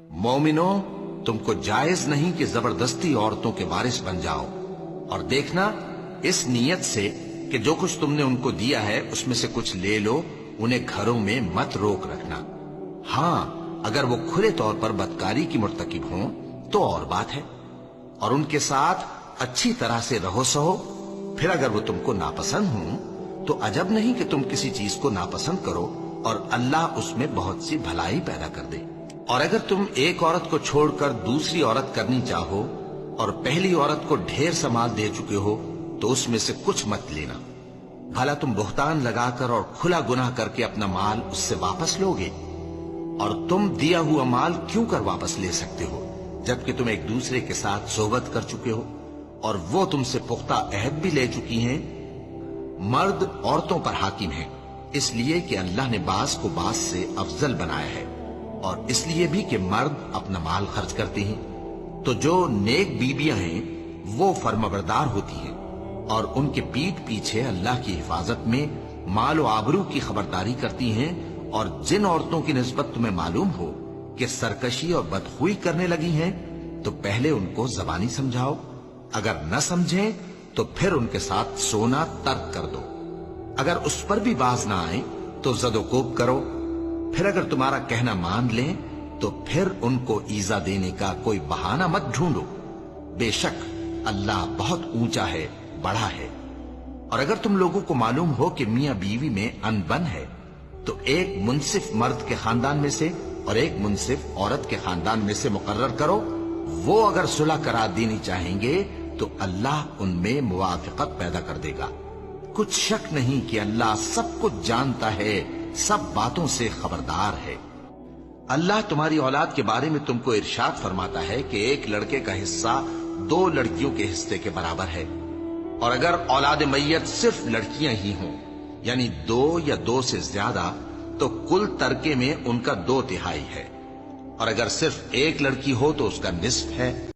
मोमिनो, तुमको जायज नहीं कि जबरदस्ती औरतों के वारिस बन जाओ, और देखना इस नीयत से कि जो कुछ तुमने उनको दिया है उसमें से कुछ ले लो, उन्हें घरों में मत रोक रखना। हाँ, अगर वो खुले तौर पर बदकारी की मुर्तकिब हों तो और बात है, और उनके साथ अच्छी तरह से रहो सहो। फिर अगर वो तुमको नापसंद हों तो अजब नहीं कि तुम किसी चीज को नापसंद करो और अल्लाह उसमें बहुत सी भलाई पैदा कर दे। और अगर तुम एक औरत को छोड़कर दूसरी औरत करनी चाहो और पहली औरत को ढेर सा माल दे चुके हो तो उसमें से कुछ मत लेना। भला तुम बुहतान लगाकर और खुला गुनाह करके अपना माल उससे वापस लोगे? और तुम दिया हुआ माल क्यों कर वापस ले सकते हो जबकि तुम एक दूसरे के साथ सोहबत कर चुके हो और वो तुमसे पुख्ता अहद भी ले चुकी हैं। मर्द औरतों पर हाकिम है, इसलिए कि अल्लाह ने बास को बास से अफजल बनाया है, और इसलिए भी कि मर्द अपना माल खर्च करते हैं। तो जो नेक बीबियां हैं वो फर्माबरदार होती हैं और उनके पीठ पीछे अल्लाह की हिफाजत में माल और आबरू की खबरदारी करती हैं। और जिन औरतों की निस्बत तुम्हें मालूम हो कि सरकशी और बदखुई करने लगी हैं तो पहले उनको जबानी समझाओ, अगर न समझें तो फिर उनके साथ सोना तर्क कर दो। अगर उस पर भी बाज ना आए तो जदोकोब करो। फिर अगर तुम्हारा कहना मान लें तो फिर उनको ईजा देने का कोई बहाना मत ढूंढो। बेशक अल्लाह बहुत ऊंचा है, बड़ा है। और अगर तुम लोगों को मालूम हो कि मियां बीवी में अनबन है तो एक मुंसिफ मर्द के खानदान में से और एक मुंसिफ औरत के खानदान में से मुकर्रर करो। वो अगर सुलह करा देनी चाहेंगे तो अल्लाह उनमें मुवाफिकत पैदा कर देगा। कुछ शक नहीं कि अल्लाह सब कुछ जानता है, सब बातों से खबरदार है। अल्लाह तुम्हारी औलाद के बारे में तुमको इरशाद फरमाता है कि एक लड़के का हिस्सा 2 लड़कियों के हिस्से के बराबर है, और अगर औलाद मैयत सिर्फ लड़कियां ही हों यानी 2 या 2 से ज्यादा तो कुल तरके में उनका 2 तिहाई है, और अगर सिर्फ एक लड़की हो तो उसका निस्फ है।